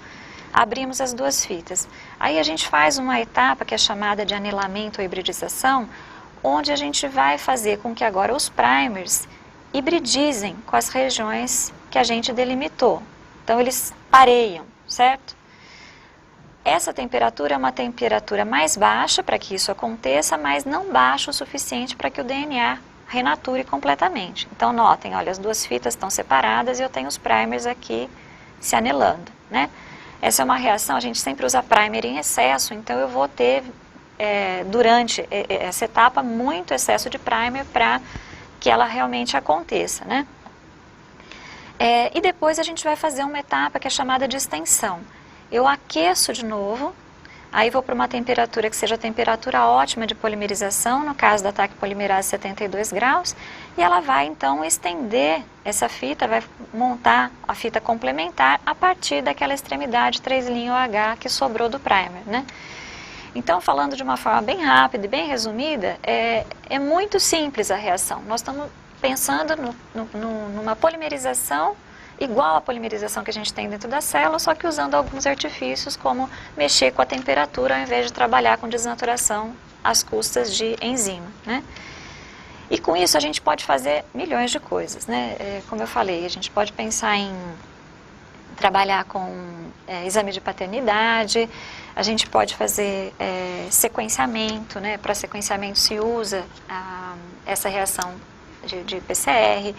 Abrimos as duas fitas. Aí a gente faz uma etapa que é chamada de anilamento ou hibridização, onde a gente vai fazer com que agora os primers hibridizem com as regiões que a gente delimitou. Então, eles pareiam, certo? Essa temperatura é uma temperatura mais baixa para que isso aconteça, mas não baixa o suficiente para que o DNA renature completamente. Então, notem, olha, as duas fitas estão separadas e eu tenho os primers aqui se anelando, né? Essa é uma reação, a gente sempre usa primer em excesso, então eu vou ter, durante essa etapa, muito excesso de primer para que ela realmente aconteça, né? E depois a gente vai fazer uma etapa que é chamada de extensão. Eu aqueço de novo, aí vou para uma temperatura que seja a temperatura ótima de polimerização, no caso da TAC polimerase 72 graus, e ela vai então estender essa fita, vai montar a fita complementar a partir daquela extremidade 3' OH que sobrou do primer, né? Então, falando de uma forma bem rápida e bem resumida, é muito simples a reação. Nós estamos pensando numa polimerização igual à polimerização que a gente tem dentro da célula, só que usando alguns artifícios como mexer com a temperatura ao invés de trabalhar com desnaturação às custas de enzima, né? E com isso a gente pode fazer milhões de coisas, né? Como eu falei, a gente pode pensar em trabalhar com exame de paternidade, a gente pode fazer sequenciamento, né? Para sequenciamento se usa essa reação de PCR.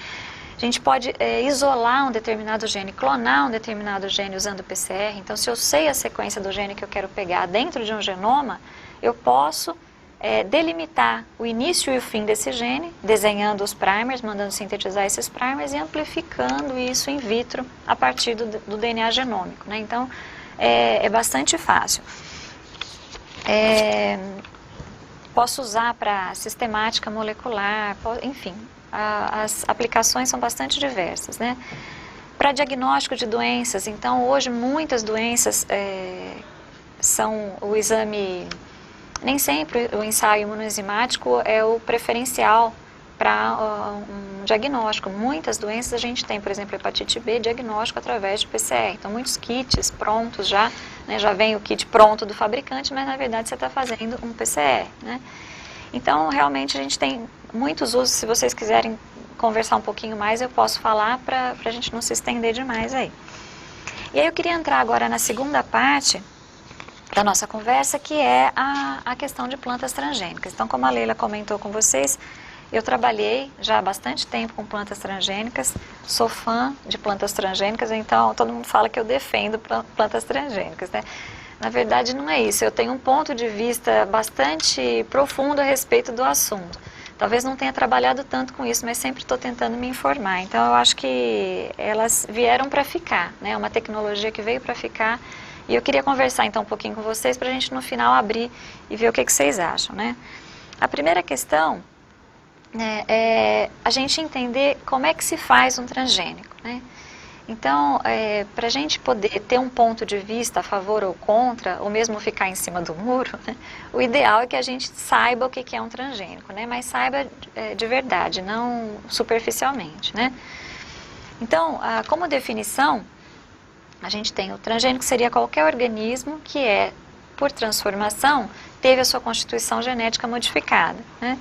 A gente pode isolar um determinado gene, clonar um determinado gene usando PCR. Então, se eu sei a sequência do gene que eu quero pegar dentro de um genoma, eu posso delimitar o início e o fim desse gene, desenhando os primers, mandando sintetizar esses primers e amplificando isso in vitro a partir do DNA genômico, né? Então, é bastante fácil. Posso usar para sistemática molecular, enfim, as aplicações são bastante diversas, né? Para diagnóstico de doenças, então hoje muitas doenças são o exame, nem sempre o ensaio imunoenzimático é o preferencial para um diagnóstico. Muitas doenças a gente tem, por exemplo, hepatite B, diagnóstico através de PCR. Então muitos kits prontos já, né, já vem o kit pronto do fabricante, mas na verdade você está fazendo um PCR, né? Então realmente a gente tem muitos usos. Se vocês quiserem conversar um pouquinho mais, eu posso falar para a gente não se estender demais aí. E aí eu queria entrar agora na segunda parte da nossa conversa, que é a questão de plantas transgênicas. Então, como a Leila comentou com vocês, eu trabalhei já há bastante tempo com plantas transgênicas, sou fã de plantas transgênicas, então todo mundo fala que eu defendo plantas transgênicas, né? Na verdade não é isso, eu tenho um ponto de vista bastante profundo a respeito do assunto. Talvez não tenha trabalhado tanto com isso, mas sempre estou tentando me informar. Então eu acho que elas vieram para ficar, né? É uma tecnologia que veio para ficar. E eu queria conversar então um pouquinho com vocês para a gente no final abrir e ver o que vocês acham, né? A primeira questão, né, é a gente entender como é que se faz um transgênico, né? Então, para a gente poder ter um ponto de vista a favor ou contra, ou mesmo ficar em cima do muro, né, o ideal é que a gente saiba o que é um transgênico, né, mas saiba de verdade, não superficialmente, né? Então, como definição, a gente tem o transgênico seria qualquer organismo que por transformação, teve a sua constituição genética modificada, né,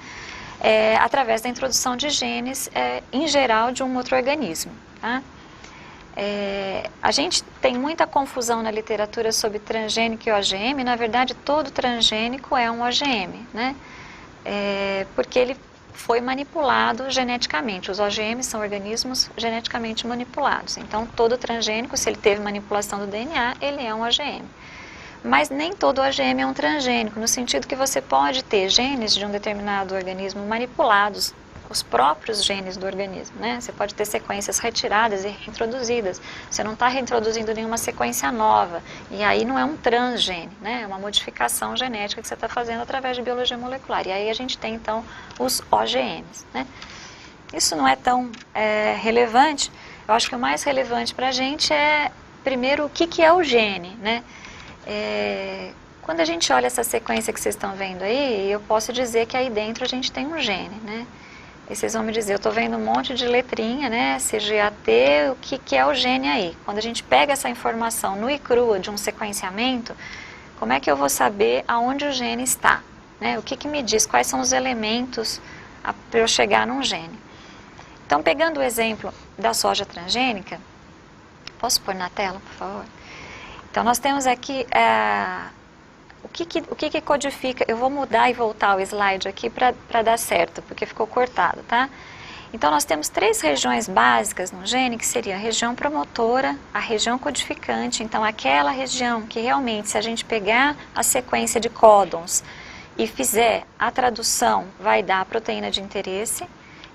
através da introdução de genes, em geral, de um outro organismo, tá? A gente tem muita confusão na literatura sobre transgênico e OGM. Na verdade, todo transgênico é um OGM, né? Porque ele foi manipulado geneticamente. Os OGMs são organismos geneticamente manipulados. Então, todo transgênico, se ele teve manipulação do DNA, ele é um OGM. Mas nem todo OGM é um transgênico, no sentido que você pode ter genes de um determinado organismo manipulados, os próprios genes do organismo, né? Você pode ter sequências retiradas e reintroduzidas. Você não está reintroduzindo nenhuma sequência nova. E aí não é um transgene, né? É uma modificação genética que você está fazendo através de biologia molecular. E aí a gente tem, então, os OGMs, né? Isso não é tão relevante. Eu acho que o mais relevante para a gente é, primeiro, o que é o gene, né? Quando a gente olha essa sequência que vocês estão vendo aí, eu posso dizer que aí dentro a gente tem um gene, né? E vocês vão me dizer, eu estou vendo um monte de letrinha, né? CGAT, o que é o gene aí? Quando a gente pega essa informação nua e crua de um sequenciamento, como é que eu vou saber aonde o gene está? Né? O que me diz? Quais são os elementos para eu chegar num gene? Então, pegando o exemplo da soja transgênica, posso pôr na tela, por favor? Então, nós temos aqui o que codifica. Eu vou mudar e voltar o slide aqui para dar certo, porque ficou cortado, tá? Então, nós temos 3 regiões básicas no gene, que seria a região promotora, a região codificante, então aquela região que realmente, se a gente pegar a sequência de códons e fizer a tradução, vai dar a proteína de interesse,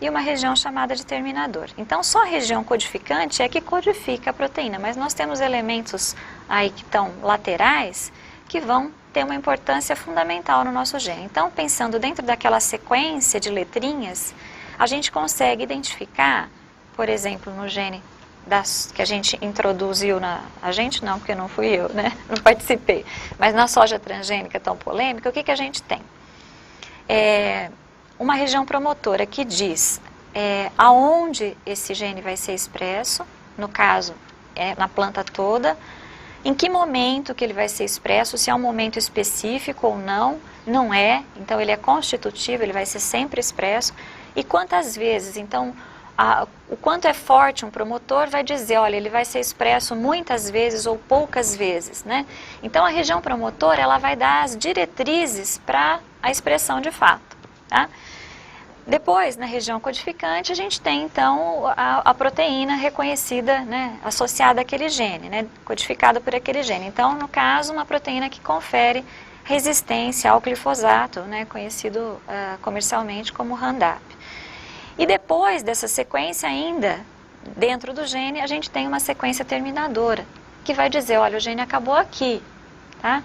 e uma região chamada de terminador. Então, só a região codificante é que codifica a proteína, mas nós temos elementos aí que estão laterais que vão ter uma importância fundamental no nosso gene. Então, pensando dentro daquela sequência de letrinhas, a gente consegue identificar, por exemplo, no gene que a gente introduziu a gente não, porque não fui eu, né? Não participei. Mas na soja transgênica tão polêmica, o que a gente tem? Uma região promotora que diz aonde esse gene vai ser expresso, no caso, na planta toda, em que momento que ele vai ser expresso, se é um momento específico ou não, não é, então ele é constitutivo, ele vai ser sempre expresso, e quantas vezes, então, o quanto é forte um promotor vai dizer, olha, ele vai ser expresso muitas vezes ou poucas vezes, né? Então, a região promotora, ela vai dar as diretrizes para a expressão de fato, tá? Depois, na região codificante, a gente tem, então, a proteína reconhecida, né, associada àquele gene, né, codificada por aquele gene. Então, no caso, uma proteína que confere resistência ao glifosato, né, conhecido comercialmente como Roundup. E depois dessa sequência ainda, dentro do gene, a gente tem uma sequência terminadora, que vai dizer, olha, o gene acabou aqui, tá?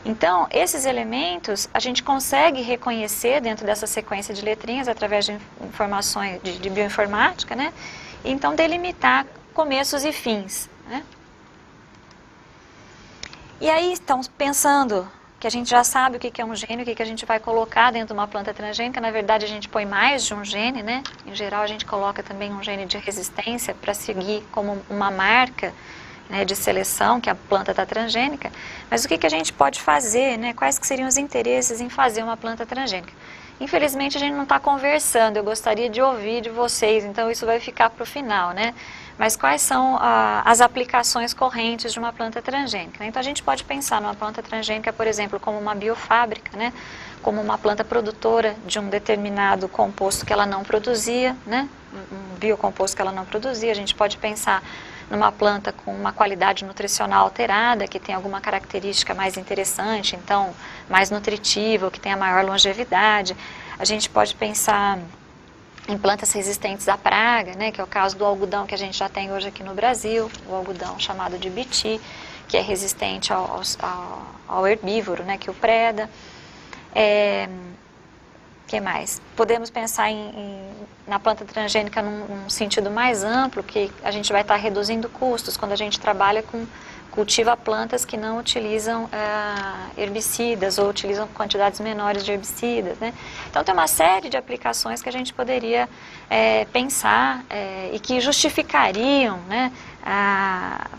Então, esses elementos a gente consegue reconhecer dentro dessa sequência de letrinhas através de informações de bioinformática, né? E então delimitar começos e fins, né? E aí, estão pensando que a gente já sabe o que é um gene, o que a gente vai colocar dentro de uma planta transgênica. Na verdade, a gente põe mais de um gene, né? Em geral, a gente coloca também um gene de resistência para seguir como uma marca, né, de seleção, que a planta está transgênica. Mas o que a gente pode fazer, né? Quais que seriam os interesses em fazer uma planta transgênica? Infelizmente, a gente não está conversando, eu gostaria de ouvir de vocês, então isso vai ficar para o final, né? Mas quais são as aplicações correntes de uma planta transgênica? Né? Então, a gente pode pensar numa planta transgênica, por exemplo, como uma biofábrica, né? Como uma planta produtora de um determinado composto que ela não produzia, né? Um biocomposto que ela não produzia. A gente pode pensar numa planta com uma qualidade nutricional alterada, que tem alguma característica mais interessante, então mais nutritiva, que tenha maior longevidade. A gente pode pensar em plantas resistentes à praga, né, que é o caso do algodão que a gente já tem hoje aqui no Brasil, o algodão chamado de biti, que é resistente ao herbívoro, né, que o preda. Que mais? Podemos pensar na planta transgênica num sentido mais amplo, que a gente vai estar reduzindo custos quando a gente cultiva plantas que não utilizam herbicidas ou utilizam quantidades menores de herbicidas, né? Então, tem uma série de aplicações que a gente poderia pensar e que justificariam, né,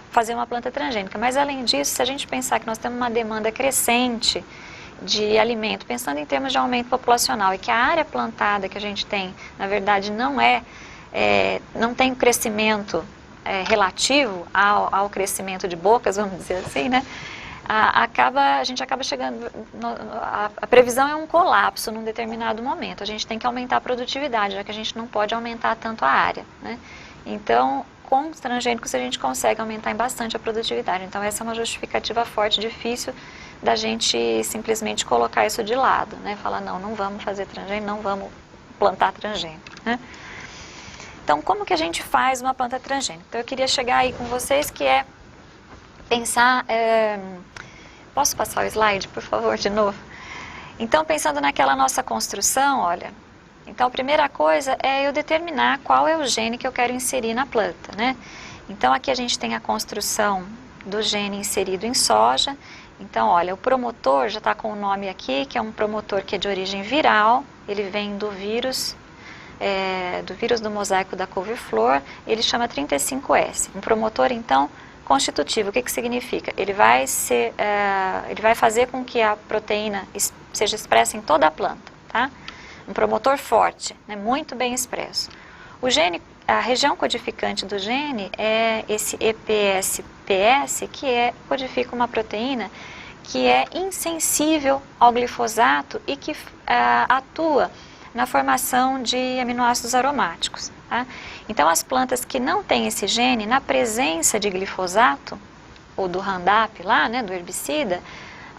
fazer uma planta transgênica. Mas, além disso, se a gente pensar que nós temos uma demanda crescente de alimento, pensando em termos de aumento populacional, e que a área plantada que a gente tem, na verdade, não tem crescimento relativo ao crescimento de bocas, vamos dizer assim, né? a gente acaba chegando, a previsão é um colapso num determinado momento. A gente tem que aumentar a produtividade, já que a gente não pode aumentar tanto a área, né? Então, com os transgênicos a gente consegue aumentar bastante a produtividade. Então, essa é uma justificativa forte, difícil da gente simplesmente colocar isso de lado, né? Falar, não vamos fazer transgênico, não vamos plantar transgênico, né? Então, como que a gente faz uma planta transgênica? Então, eu queria chegar aí com vocês, que é pensar... Posso passar o slide, por favor, de novo? Então, pensando naquela nossa construção, olha... Então, a primeira coisa é eu determinar qual é o gene que eu quero inserir na planta, né? Então, aqui a gente tem a construção do gene inserido em soja. Então, olha, o promotor já está com o nome aqui, que é um promotor que é de origem viral. Ele vem do vírus do mosaico da couve-flor. Ele chama 35S. Um promotor, então, constitutivo. O que que significa? Ele vai fazer com que a proteína seja expressa em toda a planta, tá? Um promotor forte, né, muito bem expresso. O gene, a região codificante do gene é esse EPSPS, que codifica uma proteína que é insensível ao glifosato e que atua na formação de aminoácidos aromáticos, tá? Então, as plantas que não têm esse gene, na presença de glifosato, ou do Roundup lá, né, do herbicida,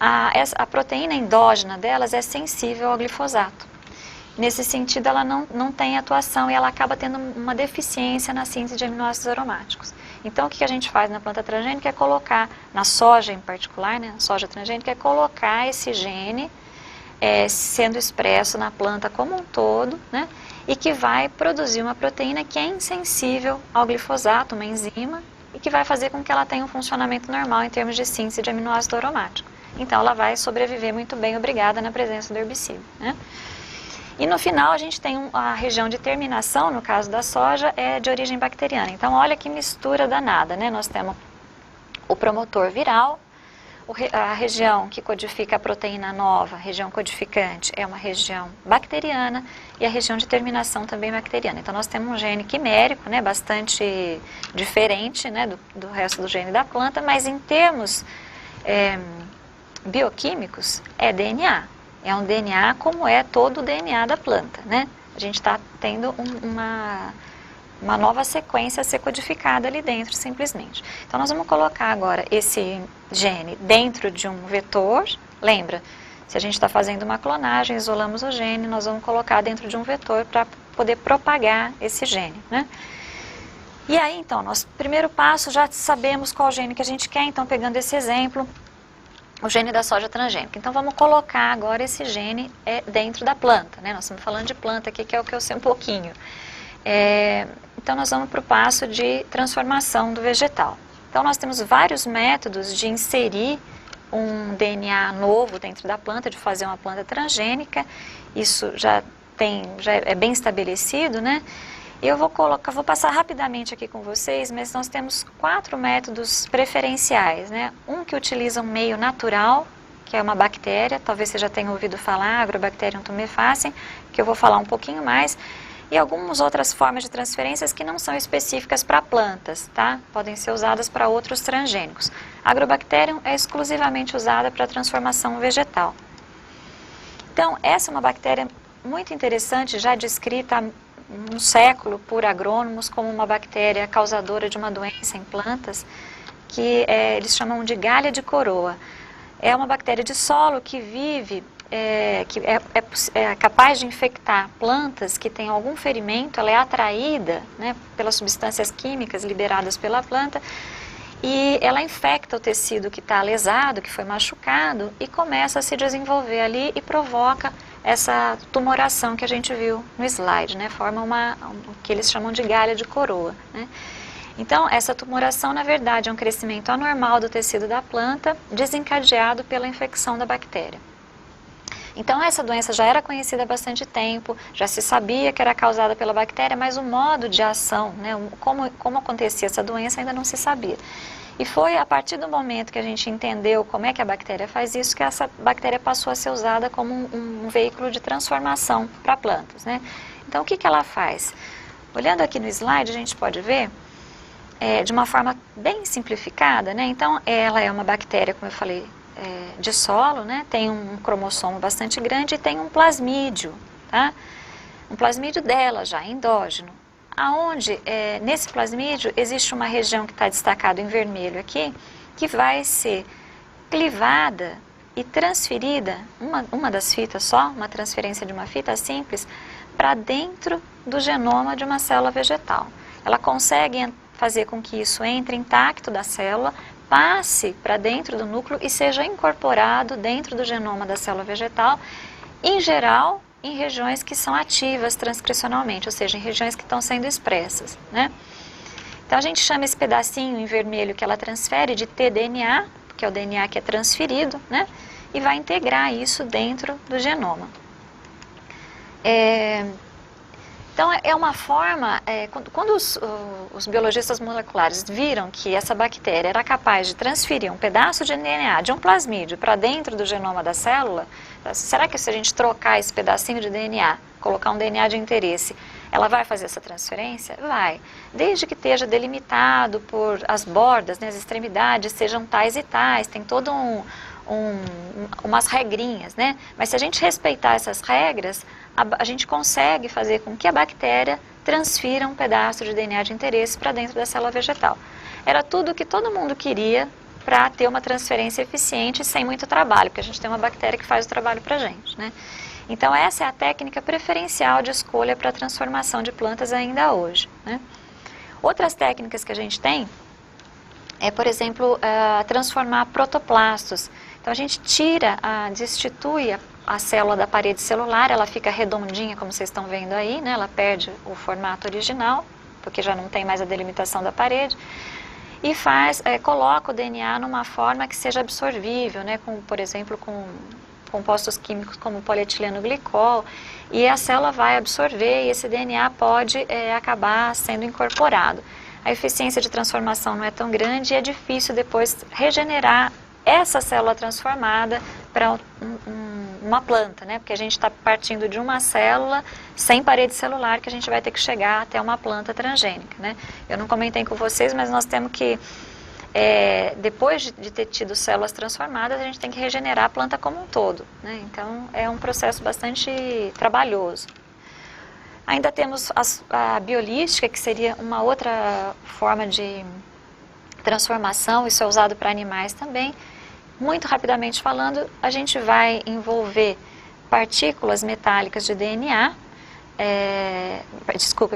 a proteína endógena delas é sensível ao glifosato. Nesse sentido, ela não tem atuação e ela acaba tendo uma deficiência na síntese de aminoácidos aromáticos. Então, o que a gente faz na planta transgênica é colocar, na soja em particular, né, na soja transgênica, é colocar esse gene sendo expresso na planta como um todo, né, e que vai produzir uma proteína que é insensível ao glifosato, uma enzima, e que vai fazer com que ela tenha um funcionamento normal em termos de síntese de aminoácido aromático. Então, ela vai sobreviver muito bem, obrigada, na presença do herbicida, né? E no final a gente tem a região de terminação, no caso da soja, é de origem bacteriana. Então, olha que mistura danada, né? Nós temos o promotor viral, a região que codifica a proteína nova, a região codificante, é uma região bacteriana, e a região de terminação também bacteriana. Então, nós temos um gene quimérico, né, bastante diferente, né, do resto do gene da planta, mas em termos bioquímicos é DNA. É um DNA como é todo o DNA da planta, né? A gente está tendo uma nova sequência a ser codificada ali dentro, simplesmente. Então, nós vamos colocar agora esse gene dentro de um vetor. Lembra, se a gente está fazendo uma clonagem, isolamos o gene, nós vamos colocar dentro de um vetor para poder propagar esse gene, né? E aí, então, nosso primeiro passo, já sabemos qual gene que a gente quer. Então, pegando esse exemplo, o gene da soja transgênica. Então, vamos colocar agora esse gene dentro da planta, né? Nós estamos falando de planta aqui, que é o que eu sei um pouquinho. Então, nós vamos para o passo de transformação do vegetal. Então, nós temos vários métodos de inserir um DNA novo dentro da planta, de fazer uma planta transgênica. Isso já é bem estabelecido, né? Eu vou passar rapidamente aqui com vocês, mas nós temos 4 métodos preferenciais, né? Um que utiliza um meio natural, que é uma bactéria, talvez você já tenha ouvido falar, Agrobacterium tumefaciens, que eu vou falar um pouquinho mais, e algumas outras formas de transferências que não são específicas para plantas, tá? Podem ser usadas para outros transgênicos. Agrobacterium é exclusivamente usada para transformação vegetal. Então, essa é uma bactéria muito interessante, já descrita há um século por agrônomos como uma bactéria causadora de uma doença em plantas, que eles chamam de galha de coroa. É uma bactéria de solo que vive, que é capaz de infectar plantas que têm algum ferimento. Ela é atraída, né, pelas substâncias químicas liberadas pela planta, e ela infecta o tecido que está lesado, que foi machucado, e começa a se desenvolver ali e provoca essa tumoração que a gente viu no slide, né? Forma o que eles chamam de galha de coroa, né? Então, essa tumoração, na verdade, é um crescimento anormal do tecido da planta, desencadeado pela infecção da bactéria. Então, essa doença já era conhecida há bastante tempo, já se sabia que era causada pela bactéria, mas o modo de ação, né, como acontecia essa doença, ainda não se sabia. E foi a partir do momento que a gente entendeu como é que a bactéria faz isso, que essa bactéria passou a ser usada como um veículo de transformação para plantas, né? Então, o que ela faz? Olhando aqui no slide, a gente pode ver de uma forma bem simplificada, né? Então, ela é uma bactéria, como eu falei, de solo, né? Tem um cromossomo bastante grande e tem um plasmídio, tá? Um plasmídio dela já, endógeno. Aonde, nesse plasmídio, existe uma região que está destacada em vermelho aqui, que vai ser clivada e transferida, uma das fitas só, uma transferência de uma fita simples, para dentro do genoma de uma célula vegetal. Ela consegue fazer com que isso entre intacto da célula, passe para dentro do núcleo e seja incorporado dentro do genoma da célula vegetal, em geral, em regiões que são ativas transcricionalmente, ou seja, em regiões que estão sendo expressas, né? Então, a gente chama esse pedacinho em vermelho que ela transfere de tDNA, que é o DNA que é transferido, né? E vai integrar isso dentro do genoma. Então, é uma forma, quando os biologistas moleculares viram que essa bactéria era capaz de transferir um pedaço de DNA de um plasmídio para dentro do genoma da célula, será que se a gente trocar esse pedacinho de DNA, colocar um DNA de interesse, ela vai fazer essa transferência? Vai, desde que esteja delimitado por as bordas, né, as extremidades sejam tais e tais, tem todo umas regrinhas, né? Mas se a gente respeitar essas regras, a gente consegue fazer com que a bactéria transfira um pedaço de DNA de interesse para dentro da célula vegetal. Era tudo o que todo mundo queria para ter uma transferência eficiente sem muito trabalho, porque a gente tem uma bactéria que faz o trabalho para a gente, né? Então, essa é a técnica preferencial de escolha para a transformação de plantas ainda hoje, né? Outras técnicas que a gente tem por exemplo, transformar protoplastos. Então, a gente destitui a célula da parede celular, ela fica redondinha, como vocês estão vendo aí, né? Ela perde o formato original, porque já não tem mais a delimitação da parede, e coloca o DNA numa forma que seja absorvível, né? Por exemplo, com compostos químicos como polietileno glicol, e a célula vai absorver e esse DNA pode acabar sendo incorporado. A eficiência de transformação não é tão grande e é difícil depois regenerar essa célula transformada para uma planta, né? Porque a gente está partindo de uma célula sem parede celular que a gente vai ter que chegar até uma planta transgênica, né? Eu não comentei com vocês, mas nós temos que, depois de ter tido células transformadas, a gente tem que regenerar a planta como um todo, né? Então, é um processo bastante trabalhoso. Ainda temos a biolística, que seria uma outra forma de transformação, isso é usado para animais também. Muito rapidamente falando, a gente vai envolver partículas metálicas de DNA,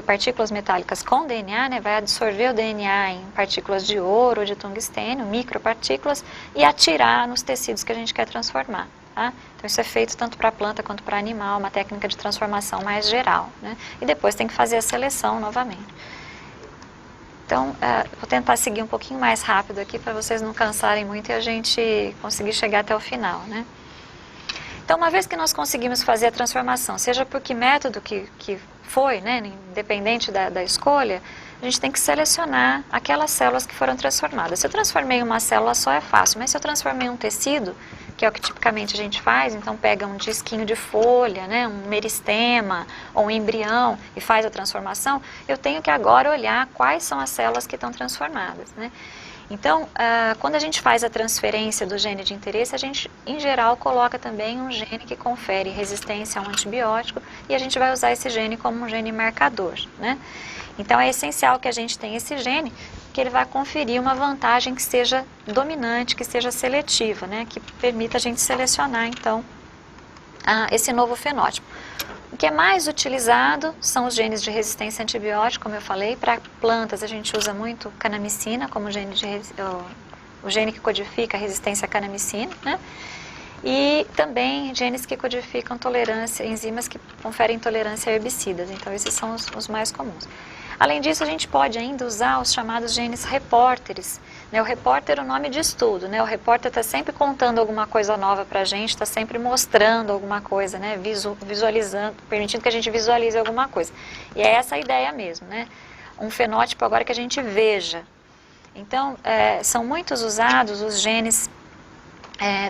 partículas metálicas com DNA, né, vai absorver o DNA em partículas de ouro ou de tungstênio, micropartículas, e atirar nos tecidos que a gente quer transformar. Tá? Então, isso é feito tanto para planta quanto para animal, uma técnica de transformação mais geral, né? E depois tem que fazer a seleção novamente. Então, vou tentar seguir um pouquinho mais rápido aqui para vocês não cansarem muito e a gente conseguir chegar até o final, né? Então, uma vez que nós conseguimos fazer a transformação, seja por que método que foi, né, independente da escolha, a gente tem que selecionar aquelas células que foram transformadas. Se eu transformei uma célula só é fácil, mas se eu transformei um tecido, que é o que tipicamente a gente faz, então pega um disquinho de folha, né, um meristema ou um embrião e faz a transformação, eu tenho que agora olhar quais são as células que estão transformadas, né? Então, quando a gente faz a transferência do gene de interesse, a gente, em geral, coloca também um gene que confere resistência a um antibiótico e a gente vai usar esse gene como um gene marcador, né? Então, é essencial que a gente tenha esse gene, que ele vai conferir uma vantagem que seja dominante, que seja seletiva, né? Que permita a gente selecionar, então, esse novo fenótipo. O que é mais utilizado são os genes de resistência a antibiótico, como eu falei. Para plantas a gente usa muito canamicina como o gene que codifica a resistência à canamicina, né? E também genes que codificam tolerância, enzimas que conferem tolerância a herbicidas. Então, esses são os mais comuns. Além disso, a gente pode ainda usar os chamados genes repórteres. O repórter é o nome de estudo, né? O repórter está sempre contando alguma coisa nova para a gente, está sempre mostrando alguma coisa, né? Visualizando, permitindo que a gente visualize alguma coisa. E é essa a ideia mesmo, né? Um fenótipo agora que a gente veja. Então, são muitos usados os genes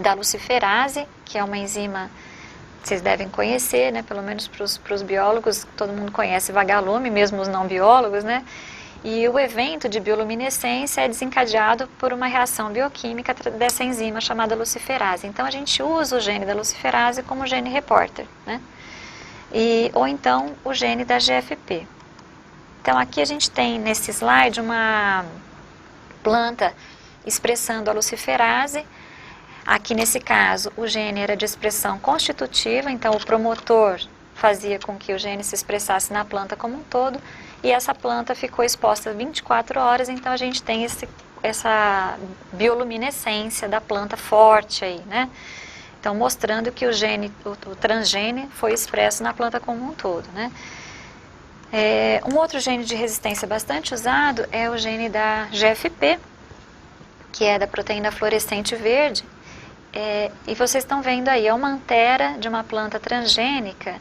da luciferase, que é uma enzima que vocês devem conhecer, né? Pelo menos para os biólogos, todo mundo conhece vagalume, mesmo os não biólogos, né? E o evento de bioluminescência é desencadeado por uma reação bioquímica dessa enzima chamada luciferase. Então a gente usa o gene da luciferase como gene repórter, né? Ou então o gene da GFP. Então aqui a gente tem nesse slide uma planta expressando a luciferase. Aqui nesse caso o gene era de expressão constitutiva, então o promotor fazia com que o gene se expressasse na planta como um todo, e essa planta ficou exposta 24 horas, então a gente tem essa bioluminescência da planta forte aí, né? Então mostrando que o transgene foi expresso na planta como um todo, né? Um outro gene de resistência bastante usado é o gene da GFP, que é da proteína fluorescente verde, e vocês estão vendo aí, é uma antera de uma planta transgênica,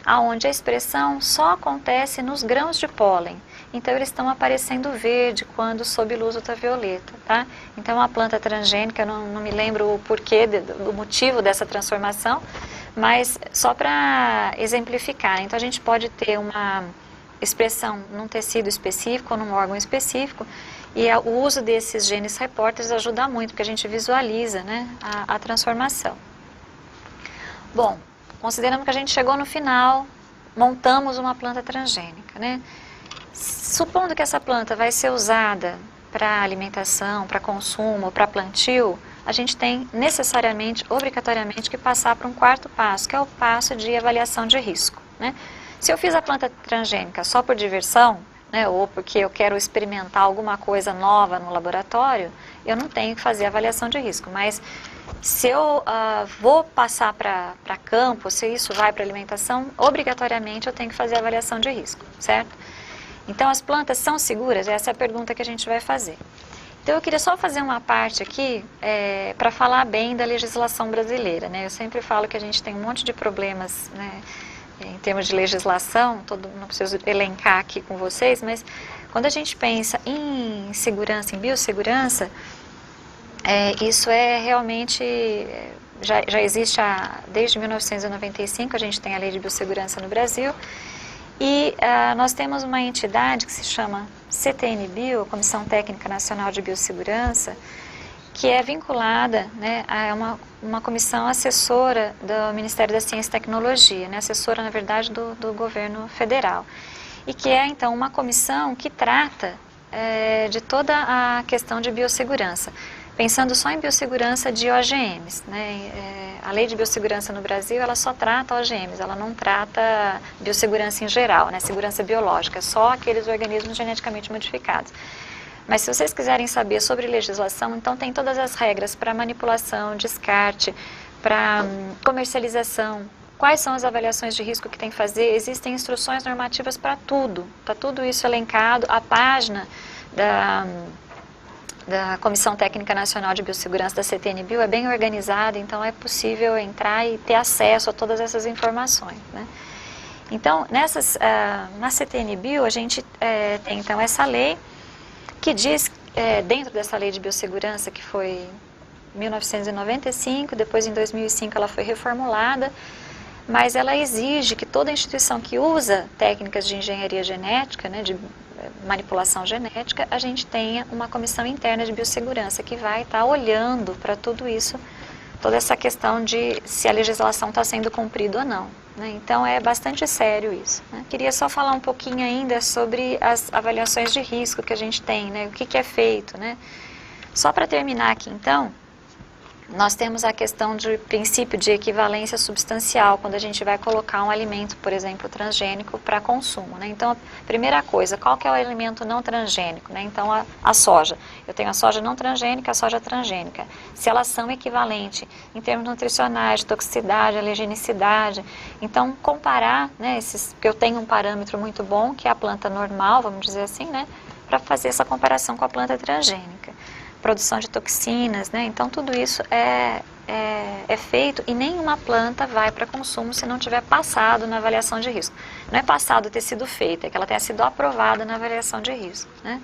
onde a expressão só acontece nos grãos de pólen. Então eles estão aparecendo verde quando sob luz ultravioleta, tá? Então é uma planta transgênica, eu não me lembro o porquê, do motivo dessa transformação, mas só para exemplificar. Então a gente pode ter uma expressão num tecido específico ou num órgão específico, e o uso desses genes repórteres ajuda muito, porque a gente visualiza, né, a transformação. Bom, considerando que a gente chegou no final, montamos uma planta transgênica, né? Supondo que essa planta vai ser usada para alimentação, para consumo, para plantio, a gente tem necessariamente, obrigatoriamente, que passar para um quarto passo, que é o passo de avaliação de risco, né? Se eu fiz a planta transgênica só por diversão, né, ou porque eu quero experimentar alguma coisa nova no laboratório, eu não tenho que fazer avaliação de risco, mas se eu vou passar para campo, se isso vai para alimentação, obrigatoriamente eu tenho que fazer avaliação de risco, certo? Então as plantas são seguras? Essa é a pergunta que a gente vai fazer. Então eu queria só fazer uma parte aqui para falar bem da legislação brasileira, né? Eu sempre falo que a gente tem um monte de problemas, né, em termos de legislação, não preciso elencar aqui com vocês, mas quando a gente pensa em segurança, em biossegurança, isso é realmente, já existe desde 1995, a gente tem a Lei de Biossegurança no Brasil, e nós temos uma entidade que se chama CTN-Bio, Comissão Técnica Nacional de Biossegurança, que é vinculada, né, a uma comissão assessora do Ministério da Ciência e Tecnologia, né, assessora, na verdade, do governo federal, e que é, então, uma comissão que trata de toda a questão de biossegurança, pensando só em biossegurança de OGMs, né? A lei de biossegurança no Brasil, ela só trata OGMs, ela não trata biossegurança em geral, né? Segurança biológica, só aqueles organismos geneticamente modificados. Mas se vocês quiserem saber sobre legislação, então tem todas as regras para manipulação, descarte, para comercialização, quais são as avaliações de risco que tem que fazer, existem instruções normativas para tudo, está tudo isso elencado, a página da Comissão Técnica Nacional de Biossegurança da CTN-Bio é bem organizada, então é possível entrar e ter acesso a todas essas informações, né? Então, na CTN-Bio a gente tem então essa lei que diz, dentro dessa lei de biossegurança que foi em 1995, depois em 2005 ela foi reformulada, mas ela exige que toda instituição que usa técnicas de engenharia genética, né, de manipulação genética, a gente tenha uma comissão interna de biossegurança que vai estar olhando para tudo isso, toda essa questão de se a legislação está sendo cumprida ou não, né? Então é bastante sério isso, né? Queria só falar um pouquinho ainda sobre as avaliações de risco que a gente tem, né? O que é feito, né? Só para terminar aqui então, nós temos a questão de princípio de equivalência substancial, quando a gente vai colocar um alimento, por exemplo, transgênico para consumo, né? Então, a primeira coisa, qual que é o alimento não transgênico, né? Então, a soja. Eu tenho a soja não transgênica, a soja transgênica. Se elas são equivalentes em termos nutricionais, de toxicidade, alergenicidade. Então, comparar, né, porque eu tenho um parâmetro muito bom, que é a planta normal, vamos dizer assim, né? Para fazer essa comparação com a planta transgênica. Produção de toxinas, né? Então tudo isso é feito e nenhuma planta vai para consumo se não tiver passado na avaliação de risco. Não é passado ter sido feita, é que ela tenha sido aprovada na avaliação de risco, né?